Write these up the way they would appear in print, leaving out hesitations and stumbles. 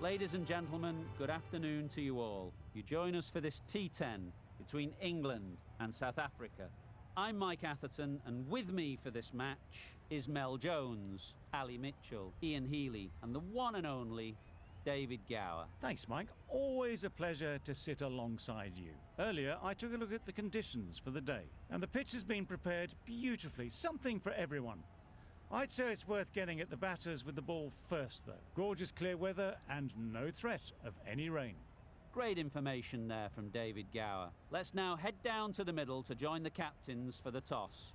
Ladies and gentlemen, good afternoon to you all. You join us for this T10 between England and South Africa. I'm Mike Atherton, and with me for this match is Mel Jones, Ali Mitchell, Ian Healy, and the one and only David Gower. Thanks, Mike. Always a pleasure to sit alongside you. Earlier, I took a look at the conditions for the day, and the pitch has been prepared beautifully, something for everyone. I'd say it's worth getting at the batters with the ball first, though. Gorgeous clear weather and no threat of any rain. Great information there from David Gower. Let's now head down to the middle to join the captains for the toss.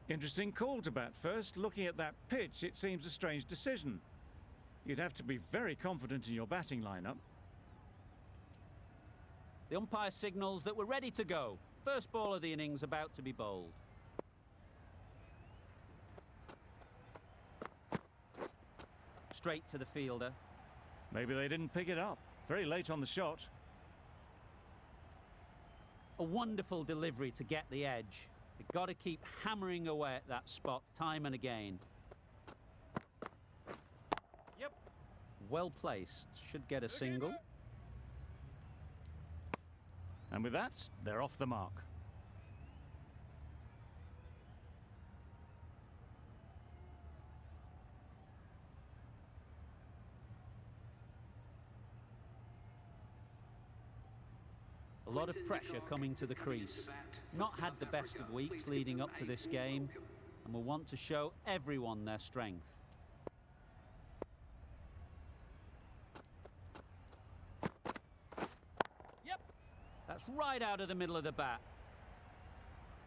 Interesting call to bat first. Looking at that pitch, it seems a strange decision. You'd have to be very confident in your batting lineup. The umpire signals that we're ready to go. First ball of the innings about to be bowled. Straight to the fielder. Maybe they didn't pick it up. Very late on the shot. A wonderful delivery to get the edge. They've got to keep hammering away at that spot time and again. Yep. Well placed. Should get a single. And with that, they're off the mark. A lot of pressure coming to the crease. Not had the best of weeks leading up to this game, and will want to show everyone their strength. Yep. That's right out of the middle of the bat.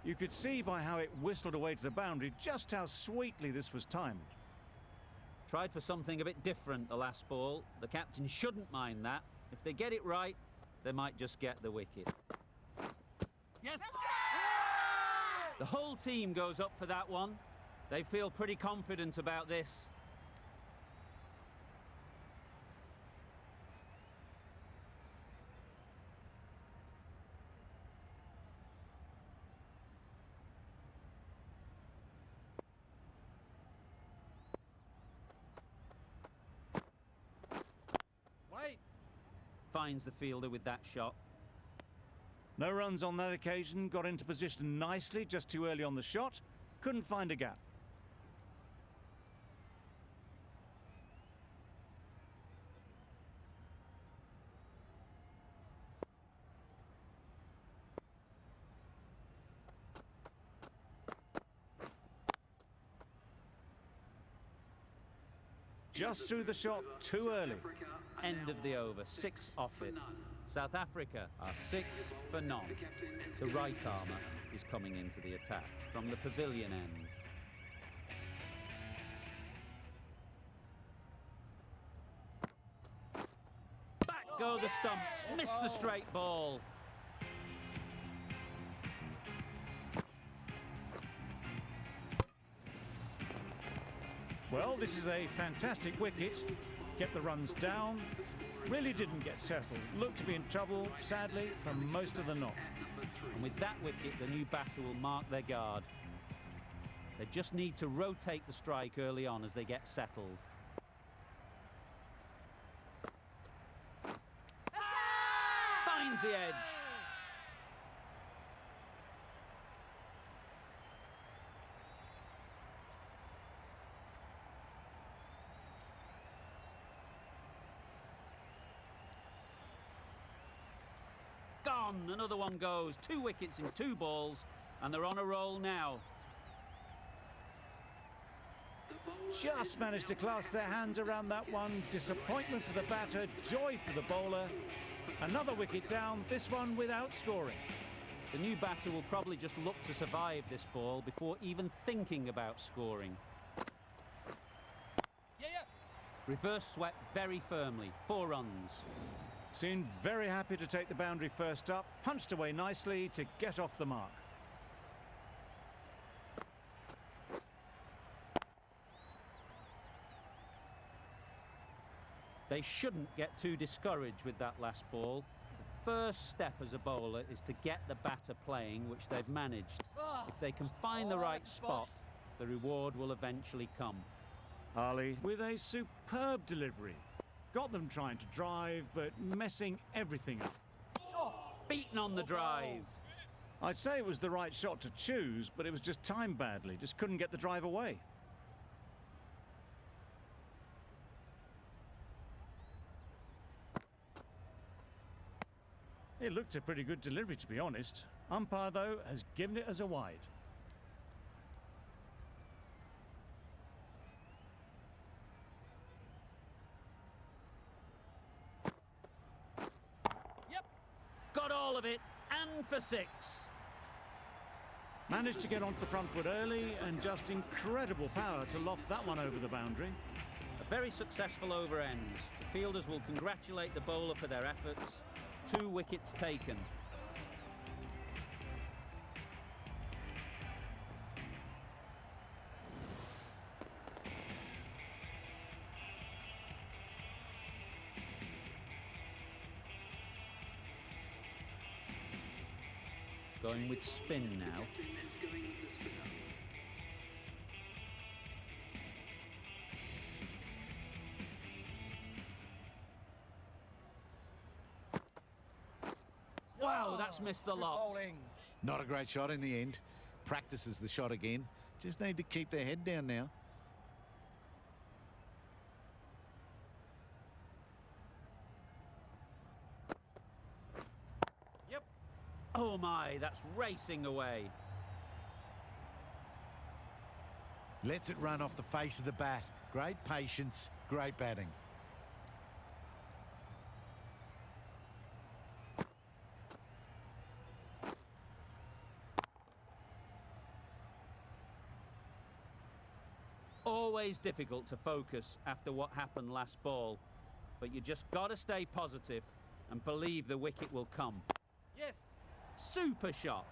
You could see by how it whistled away to the boundary just how sweetly this was timed. Tried for something a bit different the last ball. The captain shouldn't mind that. If they get it right, they might just get the wicket. Yes! The whole team goes up for that one. They feel pretty confident about this. Wait! Finds the fielder with that shot. No runs on that occasion, got into position nicely just too early on the shot, couldn't find a gap. Just threw the shot too early. End of the over, 6 off it. South Africa are 6 for none. The right armour is coming into the attack from the pavilion end. Back go the stumps, miss the straight ball. Well, this is a fantastic wicket. Kept the runs down. Really didn't get settled. Looked to be in trouble, sadly, for most of the knock. And with that wicket, the new batter will mark their guard. They just need to rotate the strike early on as they get settled. Finds the edge. Gone, another one goes. 2 wickets in 2 balls, and they're on a roll now. Just managed to clasp their hands around that one. Disappointment for the batter, joy for the bowler. Another wicket down, this one without scoring. The new batter will probably just look to survive this ball before even thinking about scoring. Reverse swept very firmly, 4 runs. Seemed very happy to take the boundary first up, punched away nicely to get off the mark. They shouldn't get too discouraged with that last ball. The first step as a bowler is to get the batter playing, which they've managed. If they can find the right spot, the reward will eventually come. Ali with a superb delivery. Got them trying to drive, but messing everything up. Beaten on the drive. I'd say it was the right shot to choose, but it was just timed badly. Just couldn't get the drive away. It looked a pretty good delivery, to be honest. Umpire, though, has given it as a wide. Got all of it, and for 6. Managed to get onto the front foot early, and just incredible power to loft that one over the boundary. A very successful over ends. The fielders will congratulate the bowler for their efforts. 2 wickets taken. Going with spin now. Wow, that's missed the lot. Not a great shot in the end. Practices the shot again. Just need to keep their head down now. Oh my, that's racing away. Lets it run off the face of the bat. Great patience, great batting. Always difficult to focus after what happened last ball, but you just got to stay positive and believe the wicket will come. Yes. Super shot.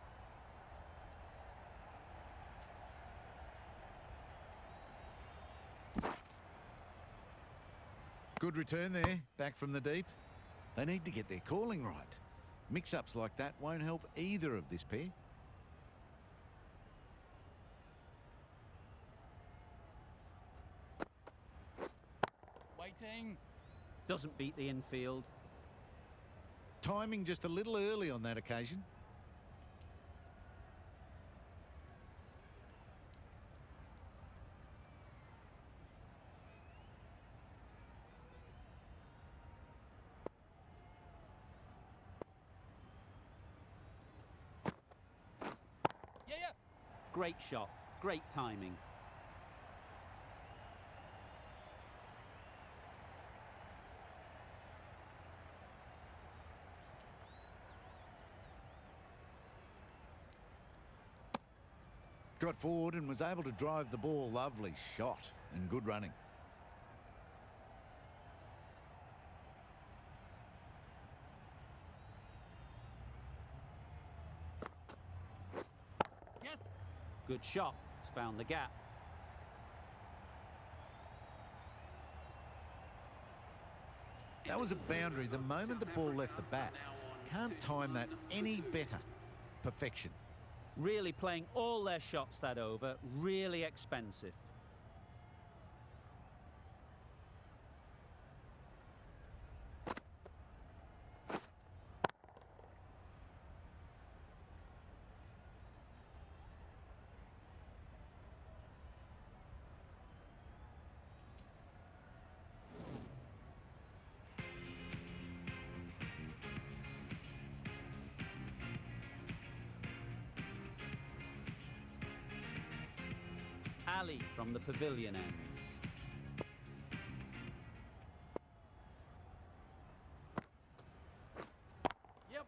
Good return there, back from the deep. They need to get their calling right. Mix-ups like that won't help either of this pair. Waiting. Doesn't beat the infield. Timing just a little early on that occasion. Yeah. Great shot, great timing. Got forward and was able to drive the ball. Lovely shot and good running. Yes. Good shot. It's found the gap. That was a boundary the moment the ball left the bat. Can't time that any better. Perfection. Really playing all their shots that over. Really expensive. Ali from the pavilion end. Yep.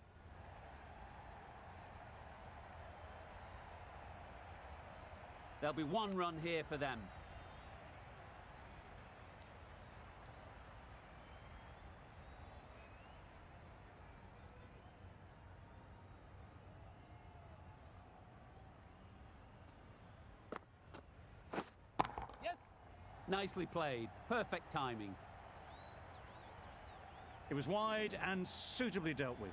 There'll be 1 run here for them. Yes. Nicely played. Perfect timing. It was wide and suitably dealt with.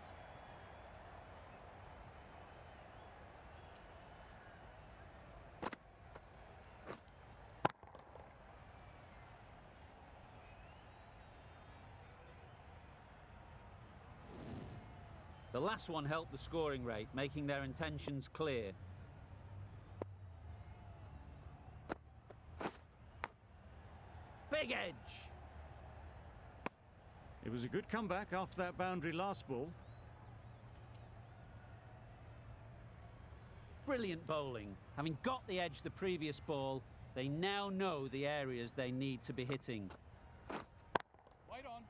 The last one helped the scoring rate, making their intentions clear. Big edge! It was a good comeback after that boundary last ball. Brilliant bowling. Having got the edge the previous ball, they now know the areas they need to be hitting. Wait on.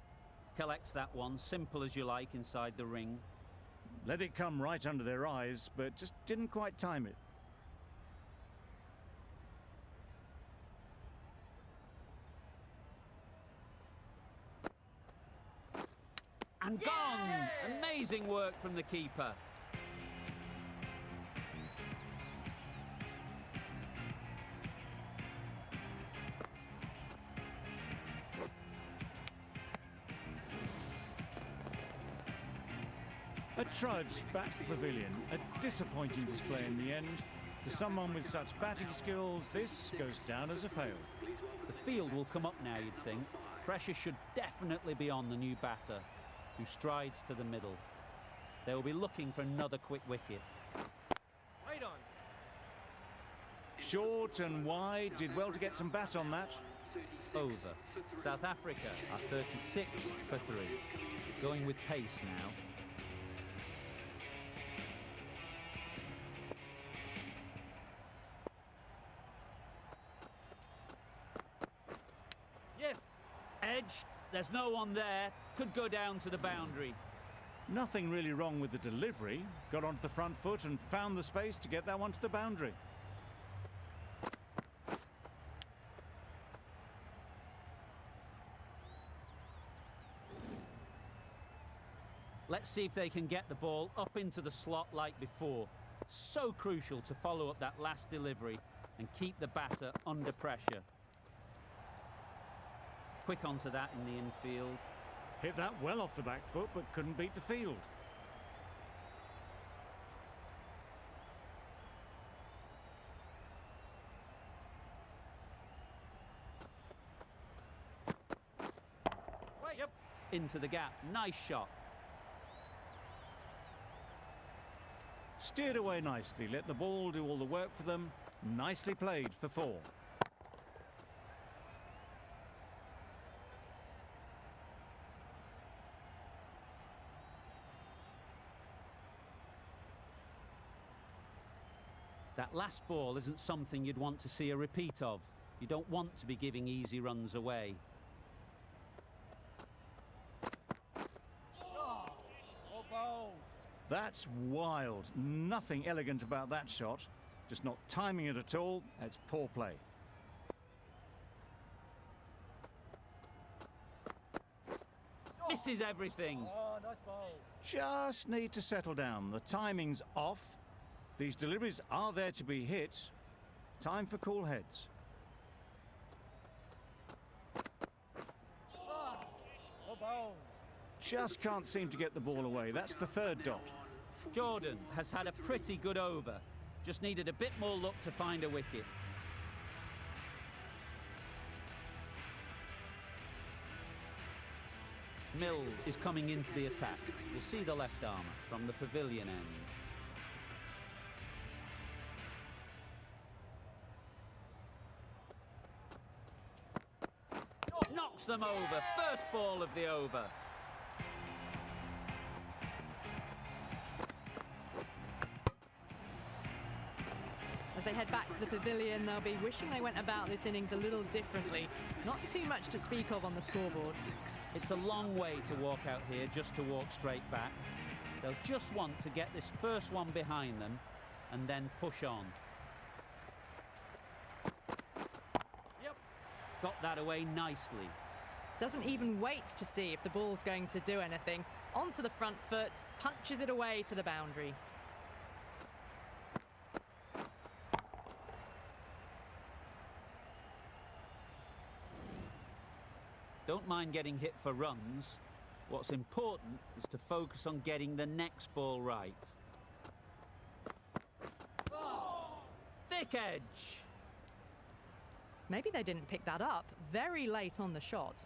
Collects that one, simple as you like, inside the ring. Let it come right under their eyes, but just didn't quite time it. And gone! Amazing work from the keeper. A trudge back to the pavilion. A disappointing display in the end. For someone with such batting skills, this goes down as a fail. The field will come up now, you'd think. Pressure should definitely be on the new batter, who strides to the middle. They will be looking for another quick wicket. Wait on. Short and wide, did well to get some bat on that. Over. South Africa are 36 for 3. Going with pace now. Yes. Edged. There's no one there. Could go down to the boundary. Nothing really wrong with the delivery. Got onto the front foot and found the space to get that one to the boundary. Let's see if they can get the ball up into the slot like before. So crucial to follow up that last delivery and keep the batter under pressure. Quick onto that in the infield. Hit that well off the back foot, but couldn't beat the field. Wait. Yep. Into the gap. Nice shot. Steered away nicely, let the ball do all the work for them. Nicely played for 4. That last ball isn't something you'd want to see a repeat of. You don't want to be giving easy runs away. Oh, bold. That's wild. Nothing elegant about that shot. Just not timing it at all. That's poor play. Misses everything. Oh, nice ball. Just need to settle down. The timing's off. These deliveries are there to be hit. Time for cool heads. Oh, bold. Just can't seem to get the ball away. That's the 3rd dot. Jordan has had a pretty good over. Just needed a bit more luck to find a wicket. Mills is coming into the attack. We'll see the left armour from the pavilion end. Knocks them over. First ball of the over. As they head back to the pavilion, they'll be wishing they went about this innings a little differently. Not too much to speak of on the scoreboard. It's a long way to walk out here just to walk straight back. They'll just want to get this first one behind them and then push on. Yep. Got that away nicely. Doesn't even wait to see if the ball's going to do anything. Onto the front foot, punches it away to the boundary. Don't mind getting hit for runs. What's important is to focus on getting the next ball right. Thick edge. Maybe they didn't pick that up very late on the shot.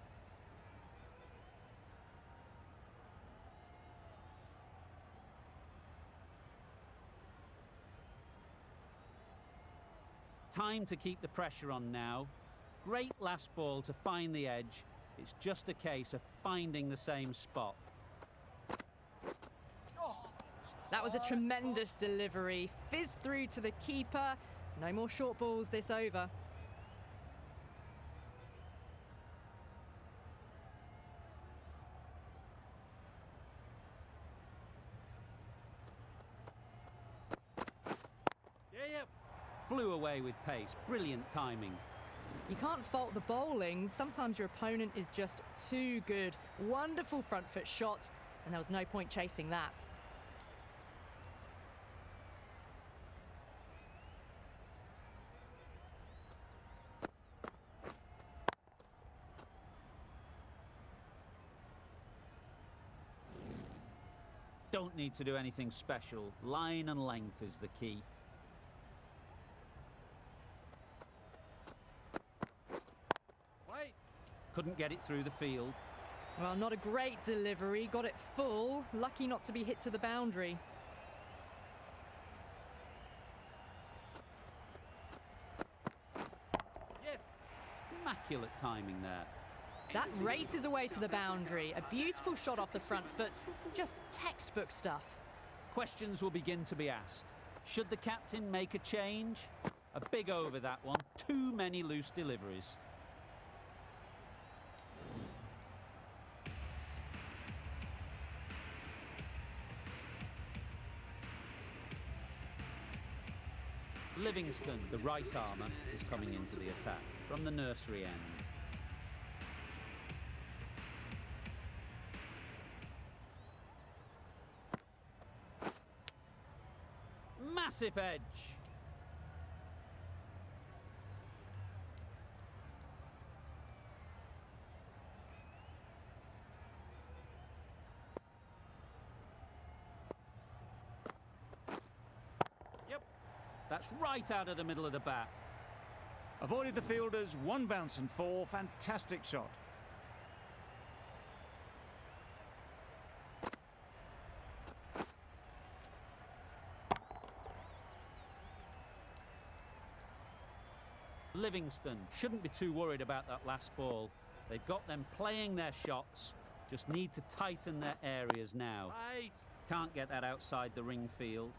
Time to keep the pressure on now. Great last ball to find the edge. It's just a case of finding the same spot. That was a tremendous delivery. Fizzed through to the keeper. No more short balls this over. Yeah. Flew away with pace. Brilliant timing. You can't fault the bowling. Sometimes your opponent is just too good. Wonderful front foot shot, and there was no point chasing that. Don't need to do anything special. Line and length is the key. Wait. Couldn't get it through the field. Well, not a great delivery. Got it full. Lucky not to be hit to the boundary. Yes. Immaculate timing there. That races away to the boundary. A beautiful shot off the front foot. Just textbook stuff. Questions will begin to be asked. Should the captain make a change? A big over that one. Too many loose deliveries. Livingston, the right armour, is coming into the attack from the nursery end. Massive edge. Yep. That's right out of the middle of the bat. Avoided the fielders, one bounce and four. Fantastic shot. Livingston shouldn't be too worried about that last ball. They've got them playing their shots, just need to tighten their areas now. Wait. Can't get that outside the ring field.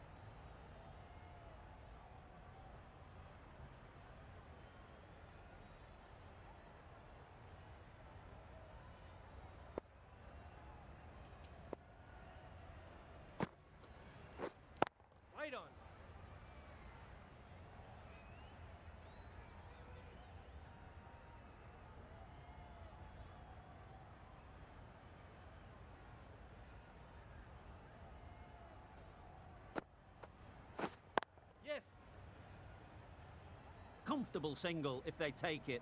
Wait on. Yes. Comfortable single if they take it.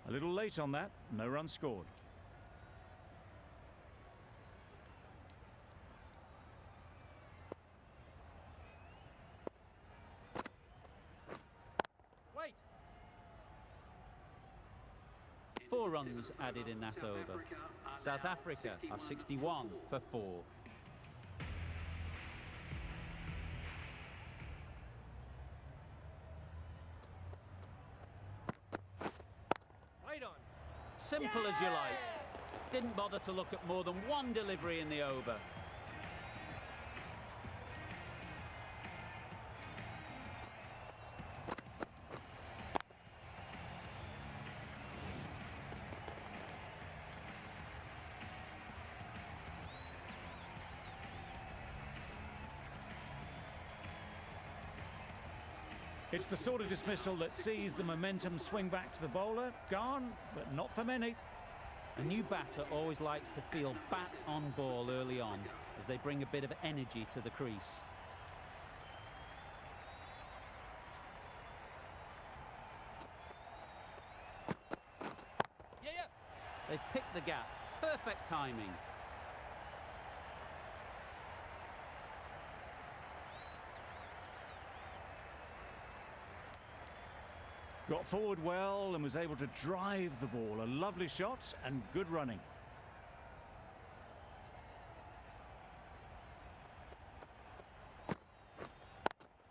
A little late on that. No run scored. Wait. 4 runs added in that over. South Africa are 61 for 4. Wait on. Simple as you like. Didn't bother to look at more than one delivery in the over. It's the sort of dismissal that sees the momentum swing back to the bowler. Gone, but not for many. A new batter always likes to feel bat on ball early on as they bring a bit of energy to the crease. Yeah. They've picked the gap. Perfect timing. Got forward well and was able to drive the ball. A lovely shot and good running.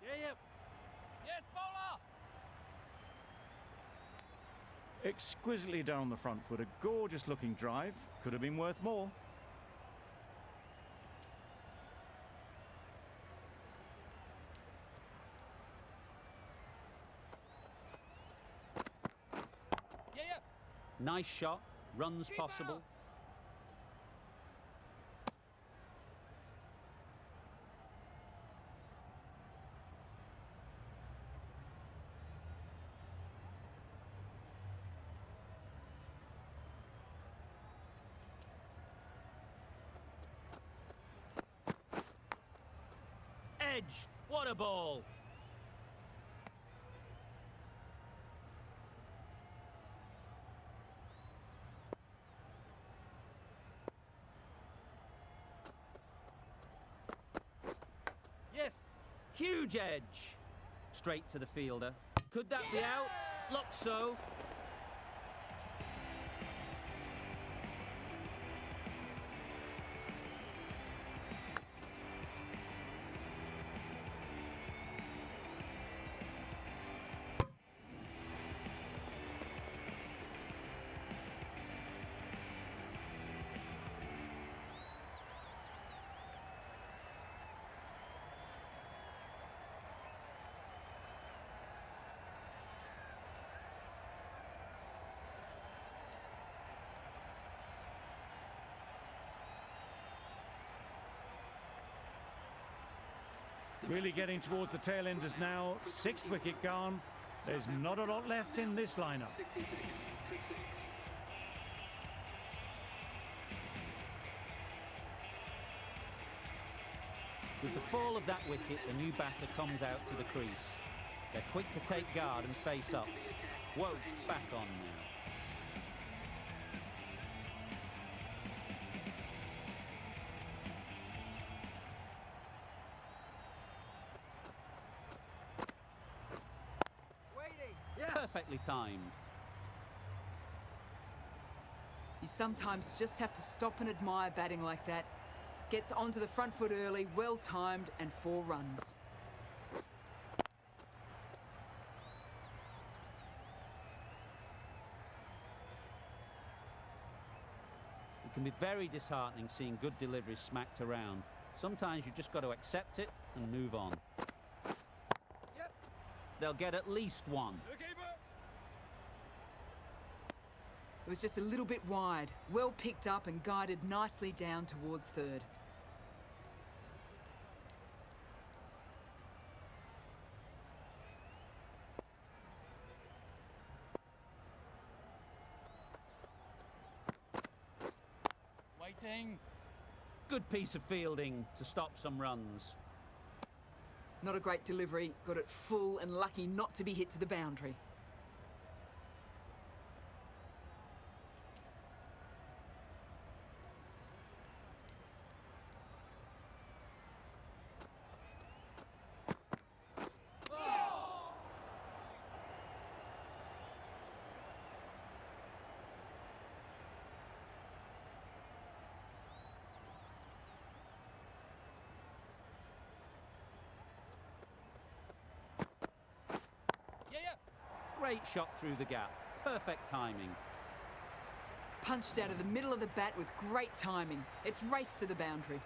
Yep. Yes, bowler! Exquisitely done on the front foot. A gorgeous looking drive. Could have been worth more. Yep. Nice shot, runs Keep possible. out. Edge, what a ball! Yes. Huge edge. Straight to the fielder. Could that be out? Looks so. Really getting towards the tail enders now. 6th wicket gone. There's not a lot left in this lineup. With the fall of that wicket, the new batter comes out to the crease. They're quick to take guard and face up. Whoa, back on now. Waiting. Yes. Perfectly timed. You sometimes just have to stop and admire batting like that. Gets onto the front foot early, well timed, and 4 runs. It can be very disheartening seeing good deliveries smacked around. Sometimes you've just got to accept it and move on. Yep. They'll get at least one. The keeper. It was just a little bit wide, well picked up and guided nicely down towards third. Waiting. Good piece of fielding to stop some runs. Not a great delivery, got it full and lucky not to be hit to the boundary. Yep. Great shot through the gap. Perfect timing. Punched out of the middle of the bat with great timing. It's raced to the boundary.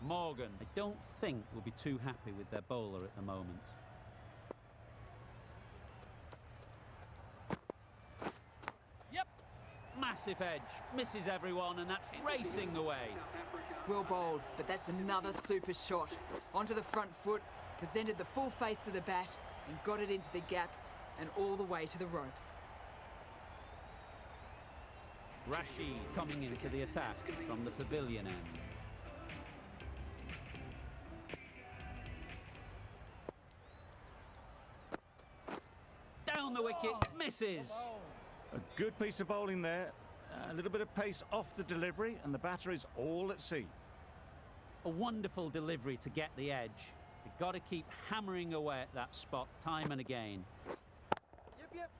Morgan, I don't think will be too happy with their bowler at the moment. Yep. Massive edge, misses everyone, and that's racing away. Well bowled, but that's another super shot. Onto the front foot, presented the full face of the bat and got it into the gap and all the way to the rope. Rashid coming into the attack from the pavilion end. On the wicket, misses. A good piece of bowling there. A little bit of pace off the delivery, and the batter is all at sea. A wonderful delivery to get the edge. You've got to keep hammering away at that spot time and again. Yep.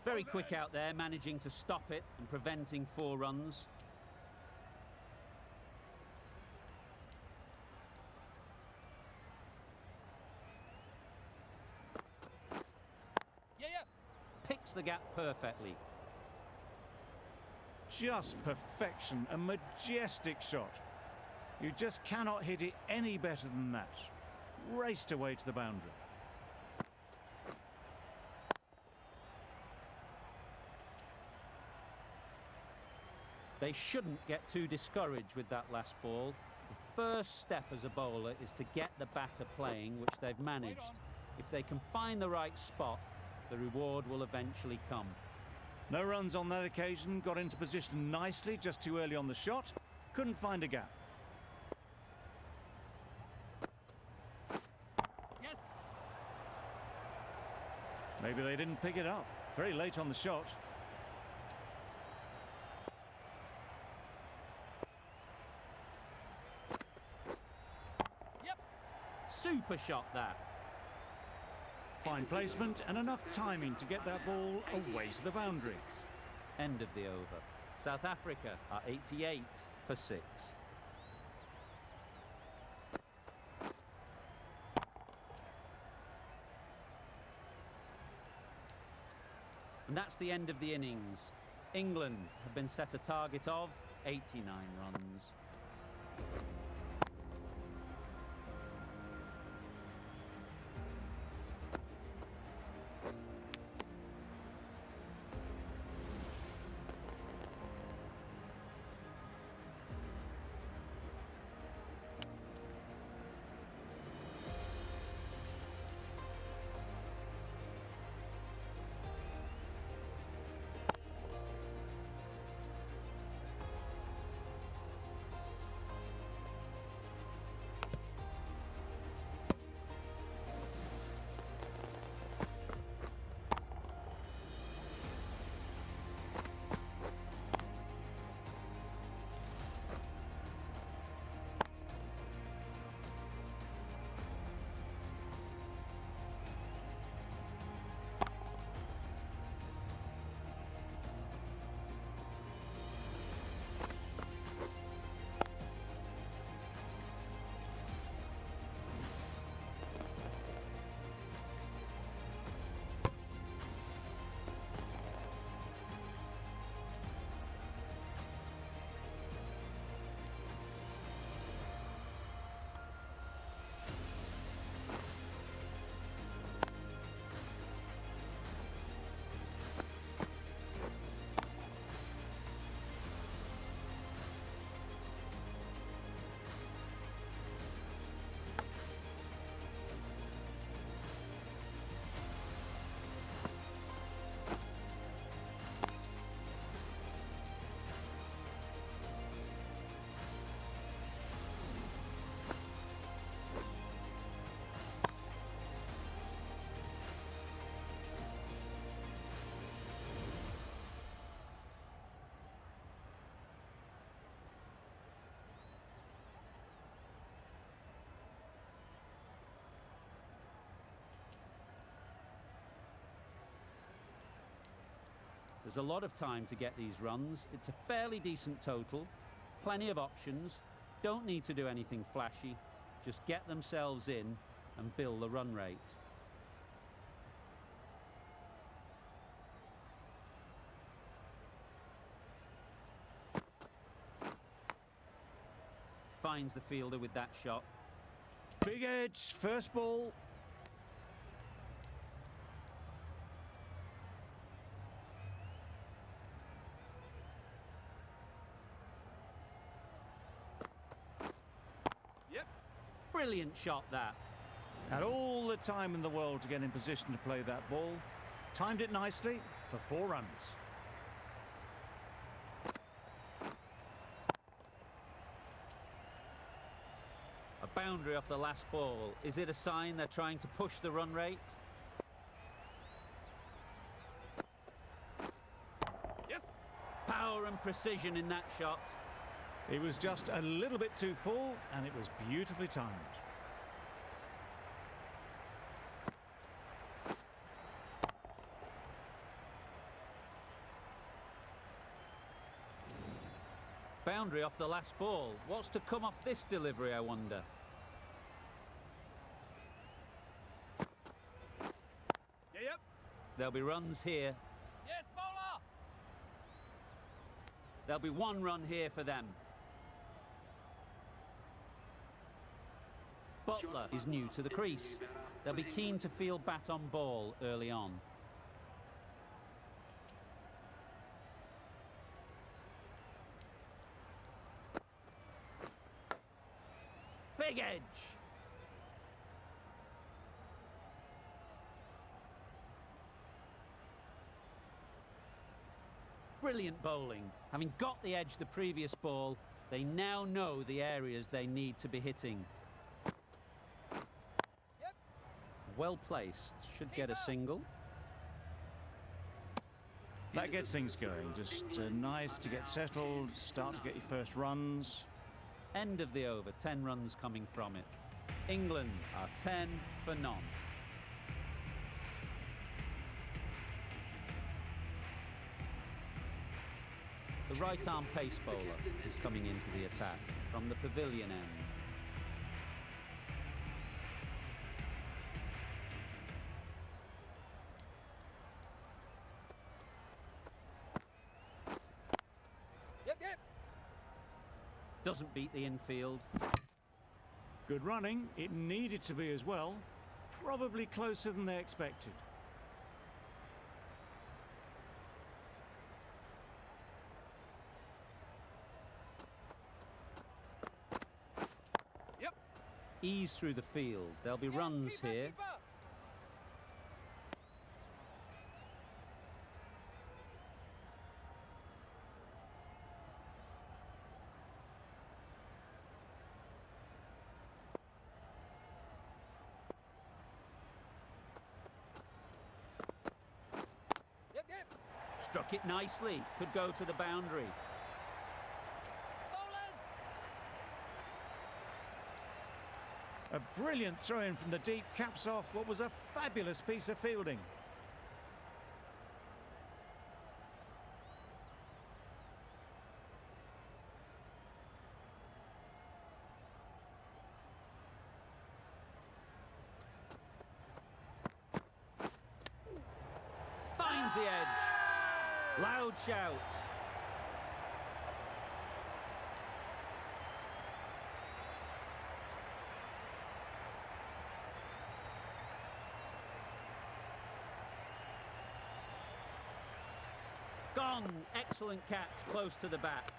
Very quick out there, managing to stop it and preventing 4 runs. Yeah. Picks the gap perfectly. Just perfection, a majestic shot. You just cannot hit it any better than that. Raced away to the boundary. They shouldn't get too discouraged with that last ball. The first step as a bowler is to get the batter playing, which they've managed. If they can find the right spot, the reward will eventually come. No runs on that occasion, got into position nicely, just too early on the shot. Couldn't find a gap. Yes. Maybe they didn't pick it up. Very late on the shot. Yep. Super shot that. Fine placement and enough timing to get that ball away to the boundary. End of the over. South Africa are 88 for 6. And that's the end of the innings. England have been set a target of 89 runs. There's a lot of time to get these runs. It's a fairly decent total. Plenty of options. Don't need to do anything flashy. Just get themselves in and build the run rate. Finds the fielder with that shot. Big edge, first ball. Brilliant shot that. Had all the time in the world to get in position to play that ball. Timed it nicely for 4 runs. A boundary off the last ball. Is it a sign they're trying to push the run rate? precision in that shot. It was just a little bit too full, and it was beautifully timed. Boundary off the last ball. What's to come off this delivery, I wonder? Yep. There'll be runs here. Yes, bowler. There'll be one run here for them. Butler is new to the crease. They'll be keen to field bat on ball early on. Big edge. Brilliant bowling. Having got the edge the previous ball, they now know the areas they need to be hitting. Yep. Well placed. Should get a single. That gets things going. Just nice to get settled, start to get your first runs. End of the over, 10 runs coming from it. England are 10 for none. The right-arm pace bowler is coming into the attack from the pavilion end. Yep. Doesn't beat the infield. Good running. It needed to be as well. Probably closer than they expected. Yep. Ease through the field. There'll be runs Keeper, here. keeper. Yep. Struck it nicely. Could go to the boundary. Bowlers. A brilliant throw-in from the deep caps off what was a fabulous piece of fielding. Finds the edge. Loud shout. Gone. Excellent catch close to the bat.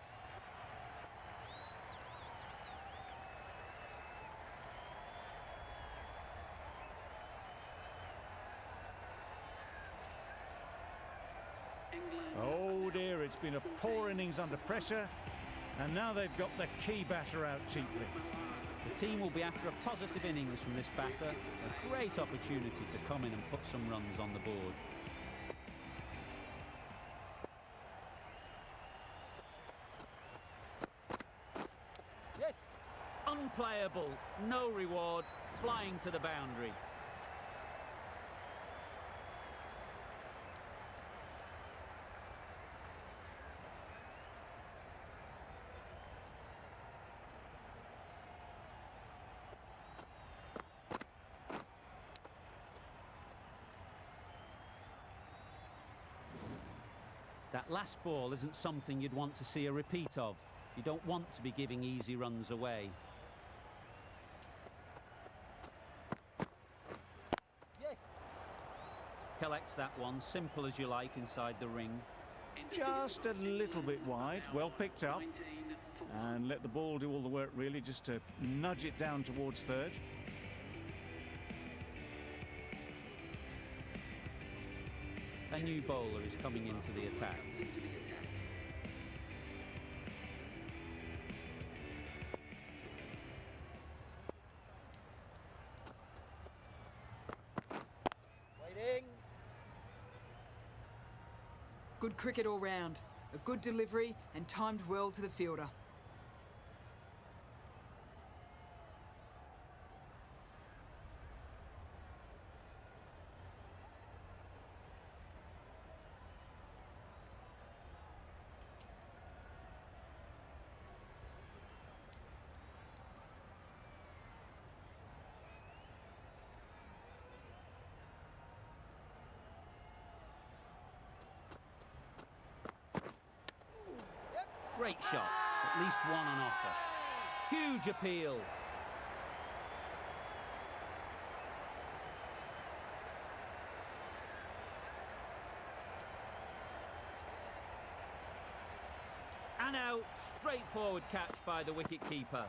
Oh dear, it's been a poor innings under pressure, and now they've got the key batter out cheaply. The team will be after a positive innings from this batter. A great opportunity to come in and put some runs on the board. Yes. Unplayable. No reward. Flying to the boundary. That last ball isn't something you'd want to see a repeat of. You don't want to be giving easy runs away. Yes. Collects that one, simple as you like, inside the ring. Just a little bit wide, well picked up. And let the ball do all the work really, just to nudge it down towards third. A new bowler is coming into the attack. Waiting. Good cricket all round. A good delivery and timed well to the fielder. Great shot, at least one on offer. Huge appeal. And out, straightforward catch by the wicket-keeper.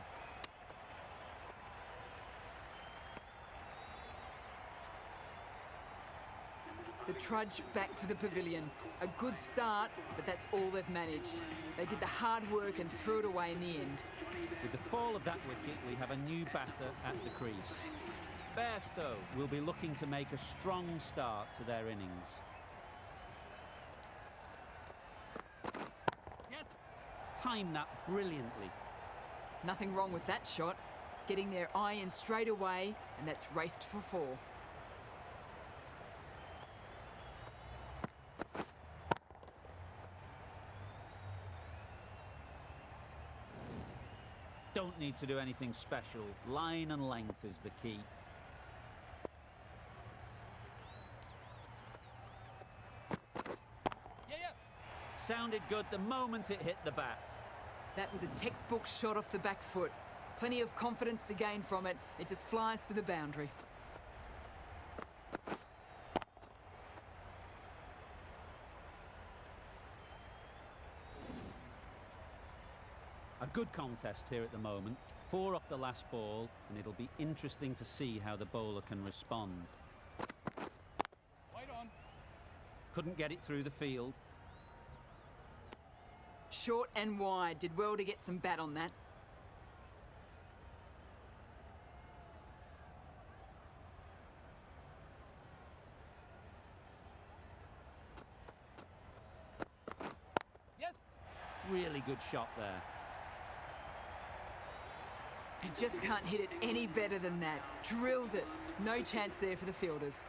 The trudge back to the pavilion. A good start, but that's all they've managed. They did the hard work and threw it away in the end. With the fall of that wicket, we have a new batter at the crease. Bairstow will be looking to make a strong start to their innings. Yes. Timed that brilliantly. Nothing wrong with that shot. Getting their eye in straight away, and that's raced for 4. Don't need to do anything special. Line and length is the key. Yeah. Sounded good the moment it hit the bat. That was a textbook shot off the back foot. Plenty of confidence to gain from it. It just flies to the boundary. A good contest here at the moment. 4 off the last ball, and it'll be interesting to see how the bowler can respond. Wait on. Couldn't get it through the field. Short and wide. Did well to get some bat on that. Yes. Really good shot there. You just can't hit it any better than that. Drilled it. No chance there for the fielders.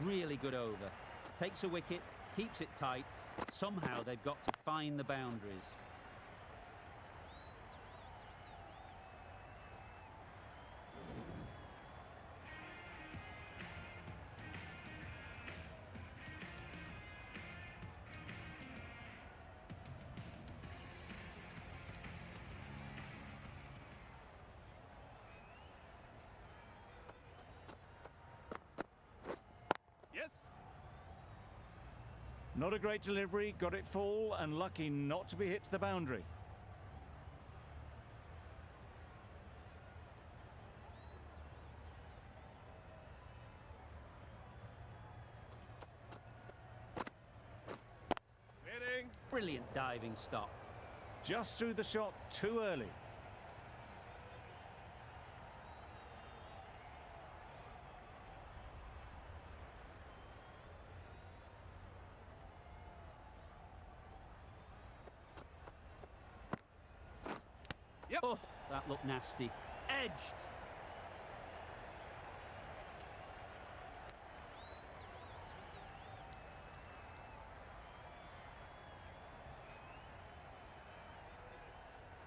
Really good over. Takes a wicket, keeps it tight. Somehow they've got to find the boundaries. Yes. Not a great delivery, got it full and lucky not to be hit to the boundary. Hitting. Brilliant diving stop. Just threw the shot too early. Yep. Oh, that looked nasty. Edged.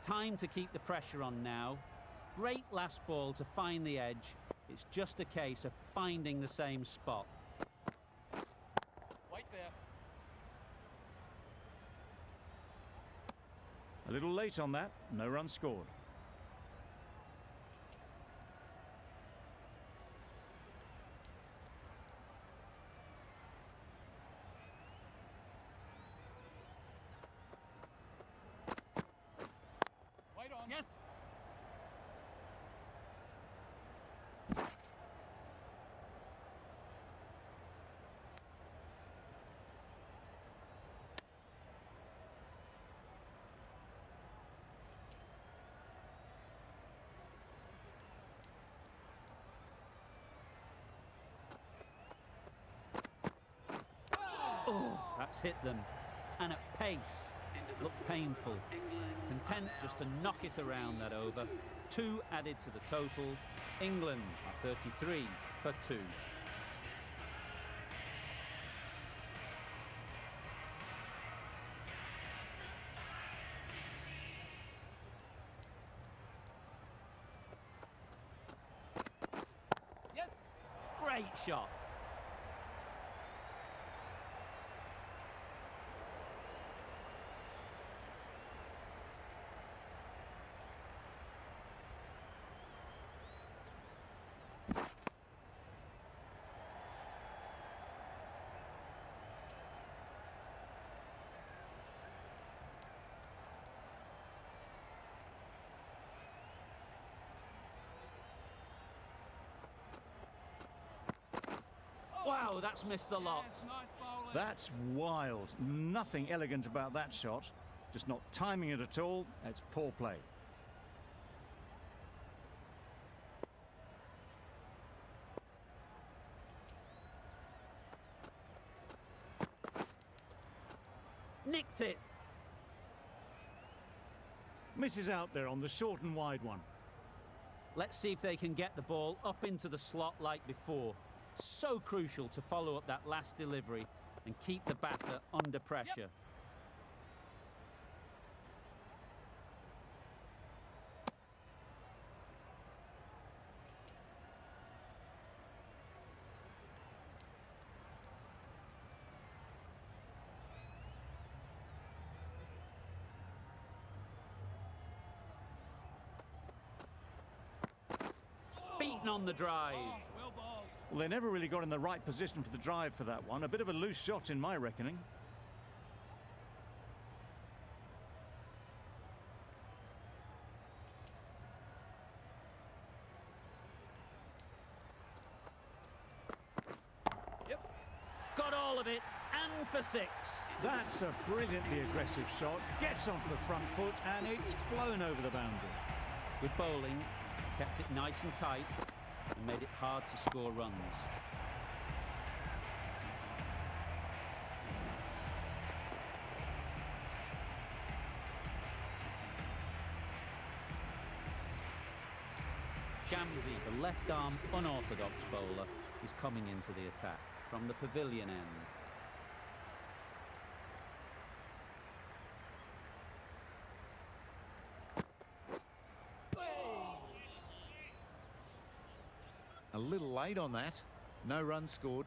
Time to keep the pressure on now. Great last ball to find the edge. It's just a case of finding the same spot. Wait there. A little late on that, no run scored. Wait on. Yes. Oh, that's hit them. And at pace. looked painful. Content just to knock it around that over. 2 added to the total. England are 33 for 2. Yes. Great shot. Wow, that's missed the lot. Yes, nice bowling. That's wild. Nothing elegant about that shot. Just not timing it at all. It's poor play. Nicked it. Misses out there on the short and wide one. Let's see if they can get the ball up into the slot like before. So crucial to follow up that last delivery and keep the batter under pressure. Beaten on the drive. Oh, well bowled. Well, they never really got in the right position for the drive for that one. A bit of a loose shot in my reckoning. Yep. Got all of it, and for 6. That's a brilliantly aggressive shot. Gets onto the front foot and it's flown over the boundary. Good bowling, kept it nice and tight, and made it hard to score runs. Shamsi, the left-arm unorthodox bowler, is coming into the attack from the pavilion end. A little late on that. No run scored.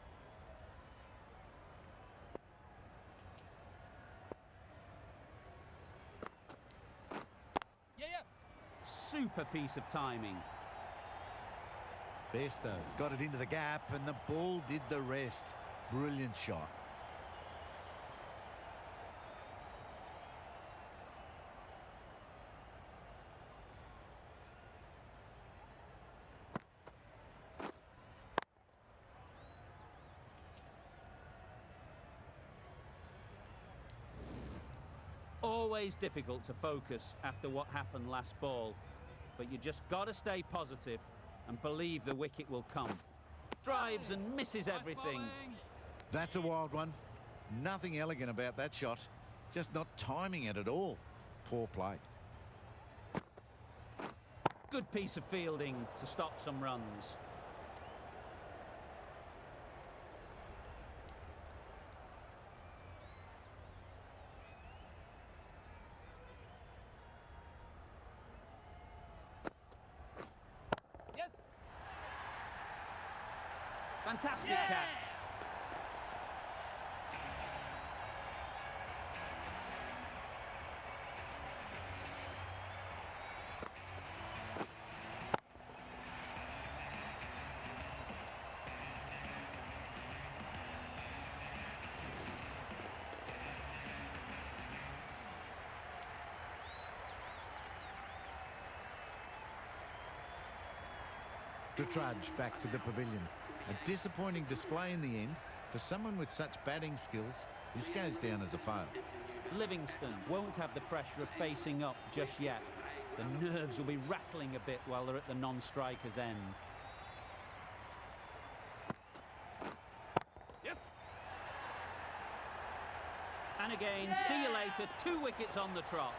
Yeah, yeah. Super piece of timing. Bairstow got it into the gap and the ball did the rest. Brilliant shot. Always difficult to focus after what happened last ball, but you just got to stay positive and believe the wicket will come. Drives and misses Nice everything. bowling. That's a wild one. Nothing elegant about that shot. Just not timing it at all. Poor play. Good piece of fielding to stop some runs. Yes. Fantastic catch. To trudge back to the pavilion. A disappointing display in the end. For someone with such batting skills, this goes down as a fail. Livingston won't have the pressure of facing up just yet. The nerves will be rattling a bit while they're at the non-striker's end. Yes. And again. See you later. 2 wickets on the trot.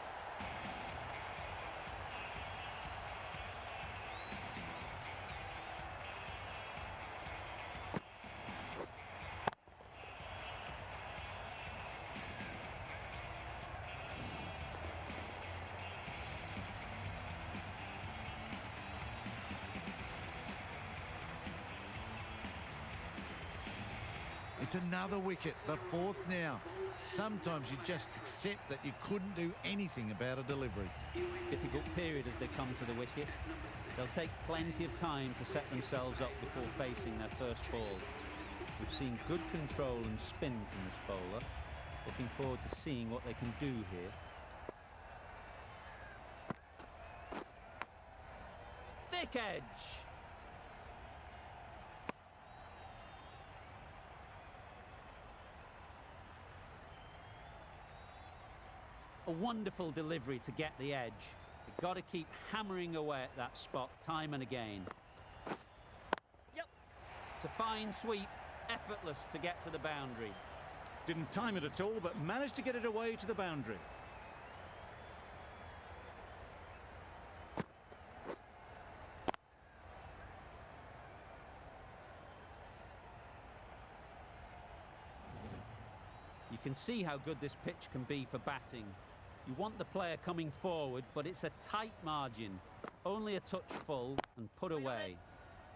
It's another wicket, the 4th now. Sometimes you just accept that you couldn't do anything about a delivery. Difficult period as they come to the wicket. They'll take plenty of time to set themselves up before facing their first ball. We've seen good control and spin from this bowler. Looking forward to seeing what they can do here. Thick edge. A wonderful delivery to get the edge. They've got to keep hammering away at that spot time and again. Yep. It's a fine sweep, effortless to get to the boundary. Didn't time it at all, but managed to get it away to the boundary. You can see how good this pitch can be for batting. You want the player coming forward, but it's a tight margin. Only a touch full and put away.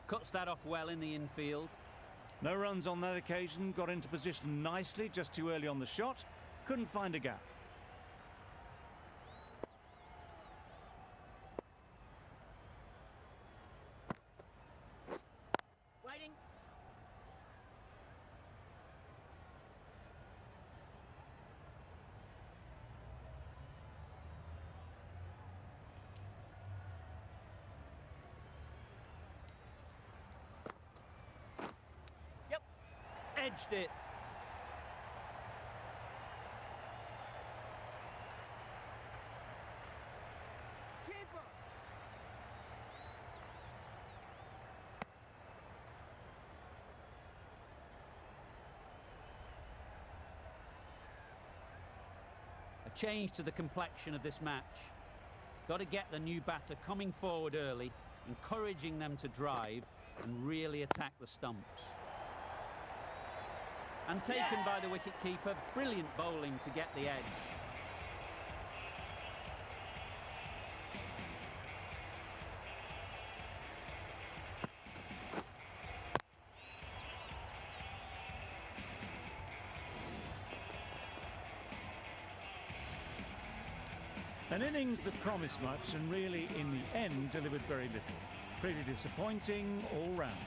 Cuts that off well in the infield. No runs on that occasion, got into position nicely, just too early on the shot. Couldn't find a gap. Waiting. Edged it. Keeper. A change to the complexion of this match. Got to get the new batter coming forward early, encouraging them to drive and really attack the stumps. And taken by the wicket-keeper. Brilliant bowling to get the edge. An innings that promised much and really, in the end, delivered very little. Pretty disappointing all round.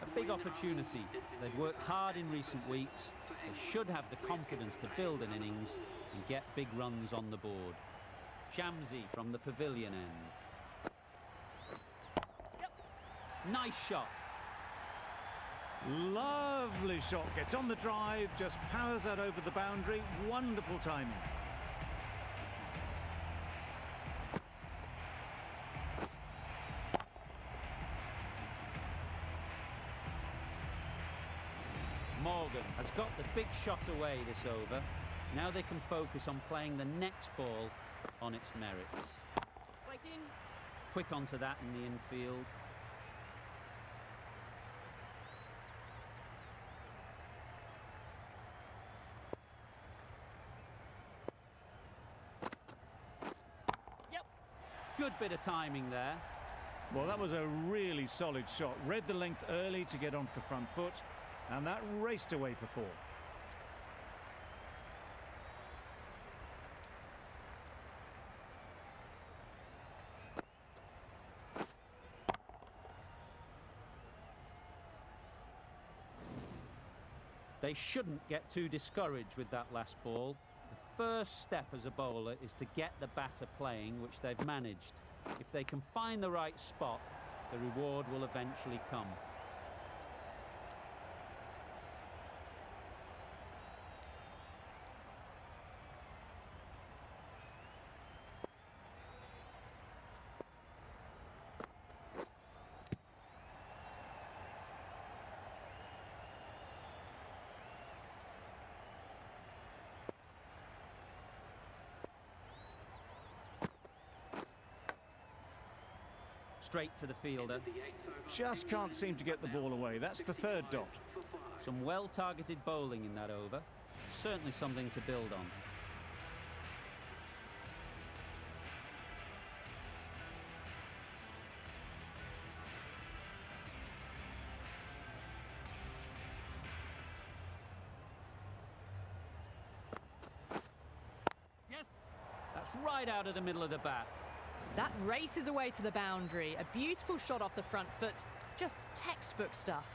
A big opportunity. They've worked hard in recent weeks. They should have the confidence to build an innings and get big runs on the board. Shamsi from the pavilion end. Nice shot. Lovely shot. Gets on the drive, just powers that over the boundary. Wonderful timing. Morgan has got the big shot away this over. Now they can focus on playing the next ball on its merits. Waiting. Quick onto that in the infield. Yep. Good bit of timing there. Well, that was a really solid shot. Read the length early to get onto the front foot, and that raced away for 4. They shouldn't get too discouraged with that last ball. The first step as a bowler is to get the batter playing, which they've managed. If they can find the right spot, the reward will eventually come. Straight to the fielder. Just can't seem to get the ball away. That's the third dot. Some well-targeted bowling in that over. Certainly something to build on. That's right out of the middle of the bat. That races away to the boundary. A beautiful shot off the front foot. Just textbook stuff.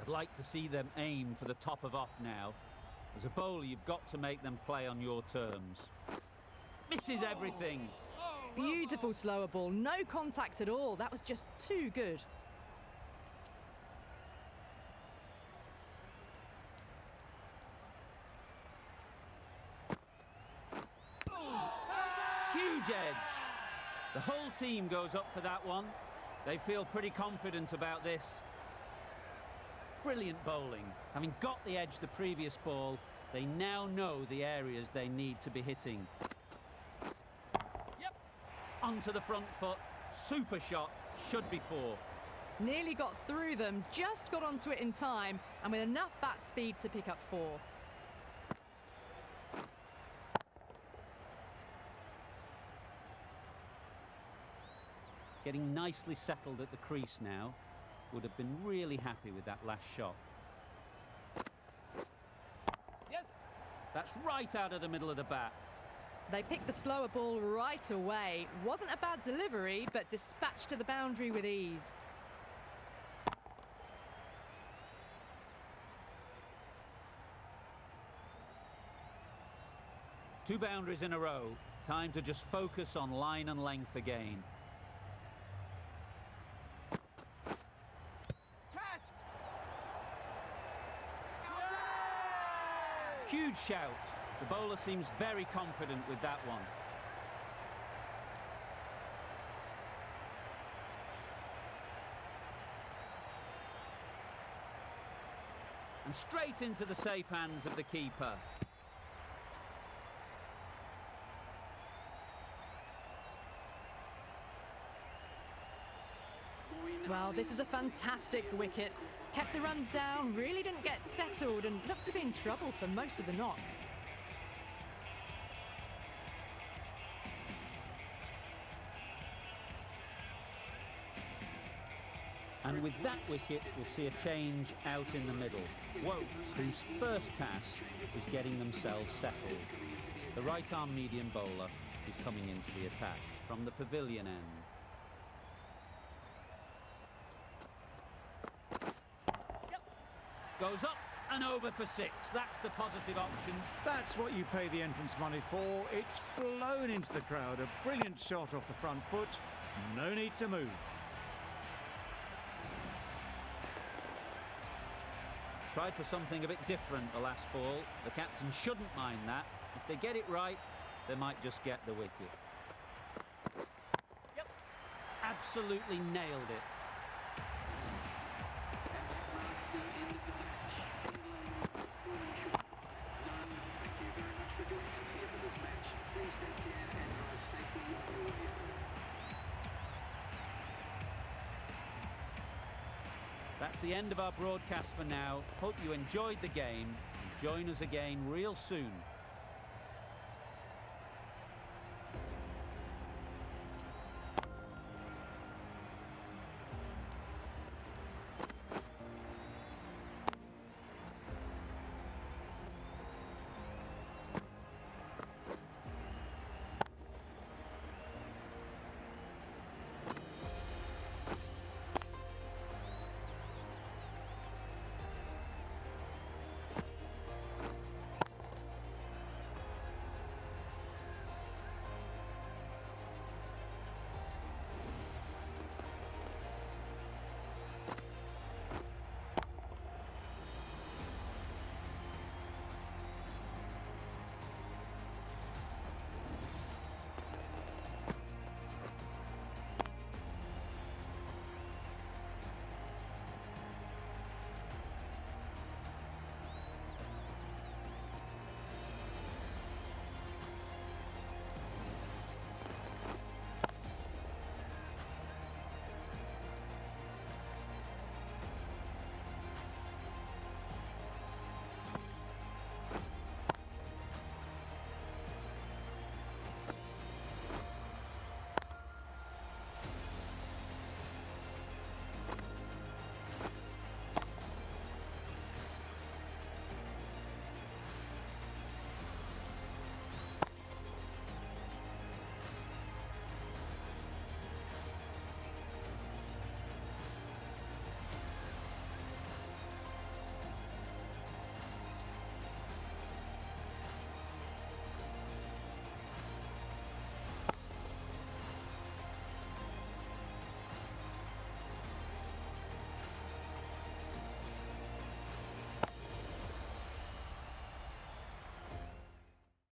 I'd like to see them aim for the top of off now. As a bowler, you've got to make them play on your terms. Misses everything. Beautiful slower ball. No contact at all. That was just too good. Huge edge. The whole team goes up for that one. They feel pretty confident about this. Brilliant bowling. Having got the edge the previous ball, they now know the areas they need to be hitting. Onto the front foot. Super shot. Should be four. Nearly got through them, just got onto it in time, and with enough bat speed to pick up four. Getting nicely settled at the crease now. Would have been really happy with that last shot. That's right out of the middle of the bat. They picked the slower ball right away. Wasn't a bad delivery, but dispatched to the boundary with ease. Two boundaries in a row. Time to just focus on line and length again. Huge shout. The bowler seems very confident with that one. And straight into the safe hands of the keeper. Well, this is a fantastic wicket. Kept the runs down, really didn't get settled, and looked to be in trouble for most of the knock. And with that wicket, we'll see a change out in the middle. Woakes, whose first task is getting themselves settled. The right-arm medium bowler is coming into the attack from the pavilion end. Goes up and over for six. That's the positive option. That's what you pay the entrance money for. It's flown into the crowd. A brilliant shot off the front foot. No need to move. Tried for something a bit different the last ball. The captain shouldn't mind that. If they get it right, they might just get the wicket. Absolutely nailed it. That's the end of our broadcast for now. Hope you enjoyed the game. Join us again real soon